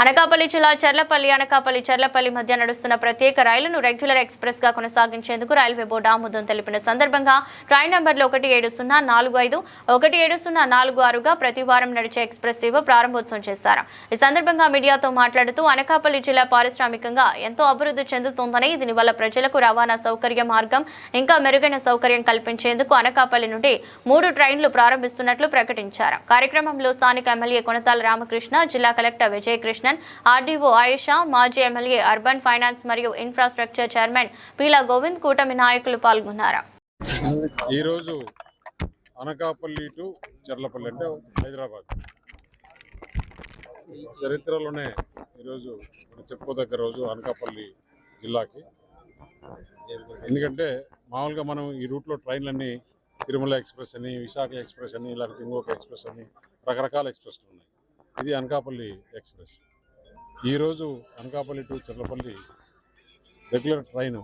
అనకాపల్లి జిల్లా చర్లపల్లి మధ్య నడుస్తున్న ప్రత్యేక రైలును రెగ్యులర్ ఎక్స్ప్రెస్ గా కొనసాగించేందుకు రైల్వే బోర్డు ఆమోదం తెలిపిన సందర్భంగా ట్రైన్ నంబర్లు 17045 17046గా ప్రతి వారం నడిచే ఎక్స్ప్రెస్ సేవ ప్రారంభోత్సవం చేశారు. ఈ సందర్భంగా మీడియాతో మాట్లాడుతూ అనకాపల్లి జిల్లా పారిశ్రామికంగా ఎంతో అభివృద్ధి చెందుతోందని, దీనివల్ల ప్రజలకు రవాణా సౌకర్య మార్గం ఇంకా మెరుగైన సౌకర్యం కల్పించేందుకు అనకాపల్లి నుండి 3 ట్రైన్లు ప్రారంభిస్తున్నట్లు ప్రకటించారు. కార్యక్రమంలో స్థానిక ఎమ్మెల్యే కొనతాల రామకృష్ణ, జిల్లా కలెక్టర్ విజయకృష్ణ, ఆర్డీఓ ఆయేషా, మాజీ ఎమ్మెల్యే అర్బన్ ఫైనాన్స్ మరియు ఇన్ఫ్రాస్ట్రక్చర్ చైర్మన్ పీలా గోవింద్, కూటమి నాయకులు పాల్గొన్నారు. ఈ రోజు అనకాపల్లి టు చర్లపల్లి అంటే హైదరాబాద్ చరిత్రలోనే ఈరోజు చెప్పుకోదగ్గ రోజు అనకాపల్లి జిల్లాకి. ఎందుకంటే మామూలుగా మనం ఈ రూట్లో ట్రైన్లన్నీ తిరుమల ఎక్స్ప్రెస్ అని, విశాఖ ఎక్స్ప్రెస్ అని, లేకపోతే ఇంకొక ఎక్స్ప్రెస్ అని రకరకాల ఎక్స్ప్రెస్లు ఉన్నాయి. ఇది అనకాపల్లి ఎక్స్ప్రెస్. ఈరోజు Anakapalli to Charlapalli regular train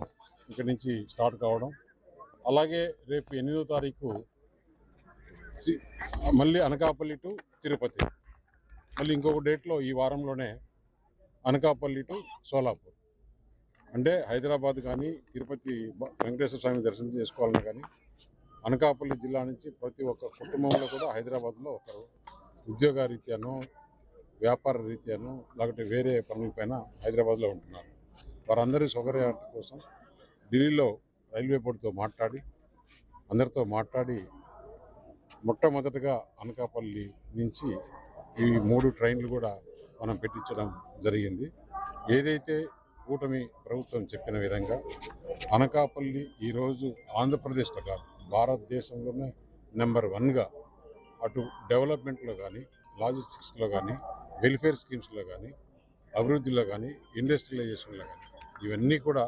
ఇక్కడి నుంచి స్టార్ట్ కావడం, అలాగే రేపు 8వ తారీఖు మళ్ళీ అనకాపల్లి టు తిరుపతి, మళ్ళీ ఇంకొక డేట్లో ఈ వారంలోనే అనకాపల్లి టు సోలాపూర్. అంటే హైదరాబాద్ కానీ తిరుపతి వెంకటేశ్వర స్వామి దర్శనం చేసుకోవాలని కానీ అనకాపల్లి జిల్లా నుంచి ప్రతి ఒక్క కుటుంబంలో కూడా హైదరాబాద్లో ఒకరు ఉద్యోగ రీత్యానో, వ్యాపార రీత్యానో, లేకపోతే వేరే పనులపైన హైదరాబాద్లో ఉంటున్నారు. వారందరి సౌకర్యార్థం కోసం ఢిల్లీలో రైల్వే బోర్డుతో మాట్లాడి అందరితో మాట్లాడి మొట్టమొదటగా అనకాపల్లి నుంచి ఈ 3 ట్రైన్లు కూడా మనం పెట్టించడం జరిగింది. ఏదైతే కూటమి ప్రభుత్వం చెప్పిన విధంగా అనకాపల్లి ఈరోజు ఆంధ్రప్రదేశ్లో కాదు, భారతదేశంలోనే నెంబర్ 1గా అటు డెవలప్మెంట్లో కానీ, లాజిస్టిక్స్లో కానీ, వెల్ఫేర్ స్కీమ్స్లో కానీ, అభివృద్ధిలో కానీ, ఇండస్ట్రియలైజేషన్లో కానీ ఇవన్నీ కూడా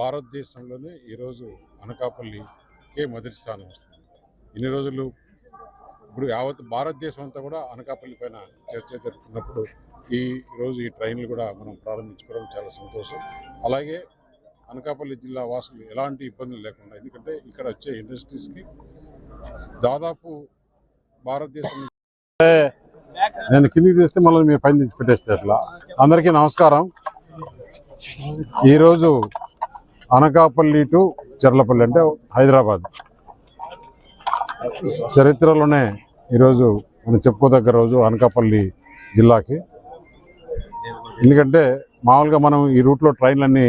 భారతదేశంలోనే ఈరోజు అనకాపల్లికే మొదటి స్థానం వస్తుంది. ఇన్ని రోజులు ఇప్పుడు యావత్ భారతదేశం అంతా కూడా అనకాపల్లి పైన చర్చ జరుగుతున్నప్పుడు ఈరోజు ఈ ట్రైన్లు కూడా మనం ప్రారంభించుకోవడం చాలా సంతోషం. అలాగే అనకాపల్లి జిల్లా వాసులు ఎలాంటి ఇబ్బందులు లేకుండా, ఎందుకంటే ఇక్కడ వచ్చే ఇండస్ట్రీస్కి దాదాపు భారతదేశం నేను కిందికి తెస్తే మళ్ళీ మీరు పైన తీసి పెట్టేస్తే అట్లా. అందరికీ నమస్కారం. ఈరోజు అనకాపల్లి టు చర్లపల్లి అంటే హైదరాబాద్ చరిత్రలోనే ఈరోజు మనం చెప్పుకోదగ్గ రోజు అనకాపల్లి జిల్లాకి. ఎందుకంటే మామూలుగా మనం ఈ రూట్లో ట్రైన్లన్నీ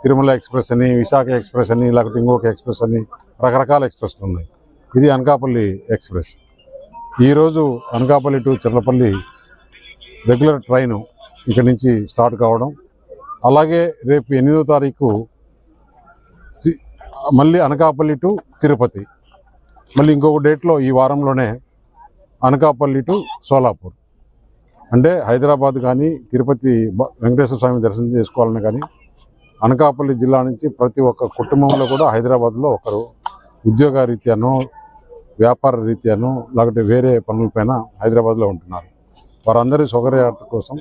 తిరుమల ఎక్స్ప్రెస్ అని, విశాఖ ఎక్స్ప్రెస్ అని, లేకపోతే ఇంకొక ఎక్స్ప్రెస్ అని రకరకాల ఎక్స్ప్రెస్లు ఉన్నాయి. ఇది అనకాపల్లి ఎక్స్ప్రెస్. ఈరోజు Anakapalli to Charlapalli regular train ఇక్కడి నుంచి స్టార్ట్ కావడం, అలాగే రేపు 8వ తారీఖు మళ్ళీ అనకాపల్లి టు తిరుపతి, మళ్ళీ ఇంకొక డేట్లో ఈ వారంలోనే అనకాపల్లి టు సోలాపూర్. అంటే హైదరాబాద్ కానీ తిరుపతి వెంకటేశ్వర స్వామి దర్శనం చేసుకోవాలని కానీ అనకాపల్లి జిల్లా నుంచి ప్రతి ఒక్క కుటుంబంలో కూడా హైదరాబాద్లో ఒకరు ఉద్యోగ రీత్యానో, వ్యాపార రీత్యానో, లేకపోతే వేరే పనులపైన హైదరాబాద్లో ఉంటున్నారు. వారందరి సౌకర్యార్థం కోసం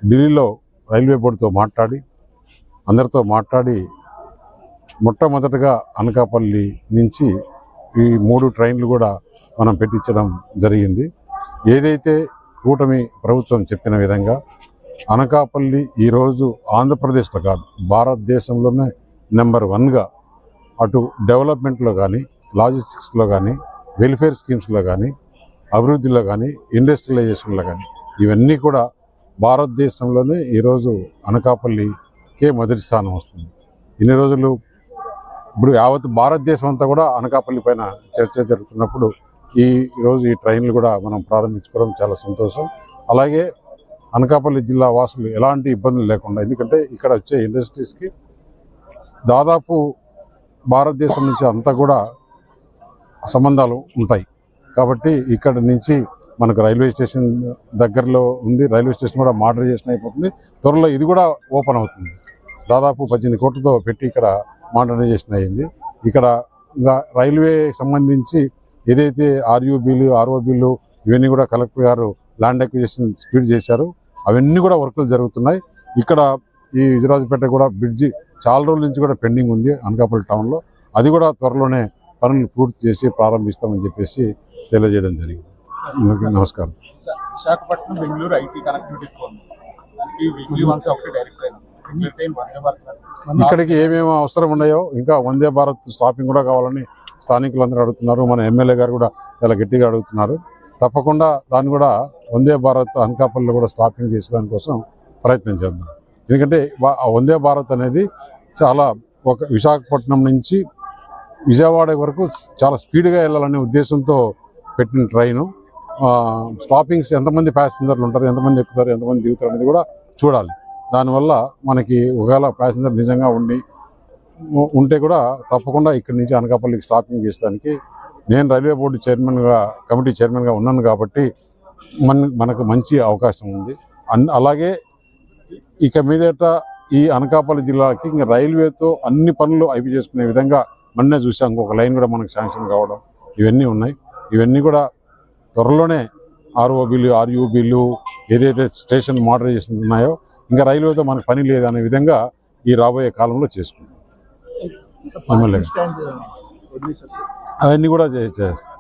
ఢిల్లీలో రైల్వే బోర్డుతో మాట్లాడి అందరితో మాట్లాడి మొట్టమొదటగా అనకాపల్లి నుంచి ఈ 3 ట్రైన్లు కూడా మనం పెట్టించడం జరిగింది. ఏదైతే కూటమి ప్రభుత్వం చెప్పిన విధంగా అనకాపల్లి ఈరోజు ఆంధ్రప్రదేశ్లో కాదు, భారతదేశంలోనే నెంబర్ 1గా అటు డెవలప్మెంట్లో కానీ, లాజిస్టిక్స్లో కానీ, వెల్ఫేర్ స్కీమ్స్లో కానీ, అభివృద్ధిలో కానీ, ఇండస్ట్రియలైజేషన్లో కానీ ఇవన్నీ కూడా భారతదేశంలోనే ఈరోజు అనకాపల్లికే మొదటి స్థానం వస్తుంది. ఇన్ని రోజులు ఇప్పుడు యావత్ భారతదేశం అంతా కూడా అనకాపల్లి పైన చర్చ జరుగుతున్నప్పుడు ఈరోజు ఈ ట్రైన్లు కూడా మనం ప్రారంభించుకోవడం చాలా సంతోషం. అలాగే అనకాపల్లి జిల్లా వాసులు ఎలాంటి ఇబ్బందులు లేకుండా, ఎందుకంటే ఇక్కడ వచ్చే ఇండస్ట్రీస్కి దాదాపు భారతదేశం నుంచి అంతా కూడా సంబంధాలు ఉంటాయి. కాబట్టి ఇక్కడ నుంచి మనకు రైల్వే స్టేషన్ దగ్గరలో ఉంది. రైల్వే స్టేషన్ కూడా మోడర్నైజేషన్ అయిపోతుంది. త్వరలో ఇది కూడా ఓపెన్ అవుతుంది. దాదాపు 18 కోట్లతో పెట్టి ఇక్కడ మోడర్నైజేషన్ అయ్యింది. ఇక్కడ ఇంకా రైల్వే సంబంధించి ఏదైతే ఆర్యూబీలు, ఆర్ఓబీలు ఇవన్నీ కూడా కలెక్టర్ గారు ల్యాండ్ అక్విజిషన్ స్పీడ్ చేశారు. అవన్నీ కూడా వర్కులు జరుగుతున్నాయి. ఇక్కడ ఈ విజయరాజపేట కూడా బ్రిడ్జి చాలా రోజుల నుంచి కూడా పెండింగ్ ఉంది అనకాపల్లి టౌన్లో. అది కూడా త్వరలోనే పనులు పూర్తి చేసి ప్రారంభిస్తామని చెప్పేసి తెలియజేయడం జరిగింది. నమస్కారం. Visakhapatnam Bengaluru IT connectivity weekly once ఒకటి డైరెక్ట్ ట్రైన్ వందే భారత్ ఇక్కడికి ఏమేమి అవసరం ఉన్నాయో ఇంకా వందే భారత్ స్టాపింగ్ కూడా కావాలని స్థానికులందరూ అడుగుతున్నారు. మన ఎమ్మెల్యే గారు కూడా చాలా గట్టిగా అడుగుతున్నారు. తప్పకుండా దాన్ని కూడా వందే భారత్ అనకాపల్లిలో కూడా స్టాపింగ్ చేసే దానికోసం ప్రయత్నం చేద్దాం. ఎందుకంటే వందే భారత్ అనేది చాలా ఒక విశాఖపట్నం నుంచి విజయవాడ వరకు చాలా స్పీడ్గా వెళ్ళాలనే ఉద్దేశంతో పెట్టిన ట్రైను. స్టాపింగ్స్ ఎంతమంది ప్యాసింజర్లు ఉంటారు, ఎంతమంది ఎక్కుతారు, ఎంతమంది దిగుతారు అనేది కూడా చూడాలి. దానివల్ల మనకి ఒకవేళ ప్యాసింజర్ నిజంగా ఉంటే కూడా తప్పకుండా ఇక్కడి నుంచి అనకాపల్లికి స్టాపింగ్ చేసేదానికి నేను రైల్వే బోర్డు కమిటీ చైర్మన్గా ఉన్నాను కాబట్టి మనకు మంచి అవకాశం ఉంది. అలాగే ఇక మీదట ఈ అనకాపల్లి జిల్లాకి ఇంకా రైల్వేతో అన్ని పనులు అయిపోయి చేసుకునే విధంగా మొన్నే చూసాం. ఇంకొక లైన్ కూడా మనకు శాంక్షన్ కావడం ఇవన్నీ ఉన్నాయి. ఇవన్నీ కూడా త్వరలోనే ఆర్ఓబీలు ఆర్యూబీలు ఏదైతే స్టేషన్ మోడరైజేషన్ ఉన్నాయో ఇంకా రైల్వేతో మనకు పని లేదనే విధంగా ఈ రాబోయే కాలంలో చేసుకుంటాం. అవన్నీ కూడా చేస్తాం.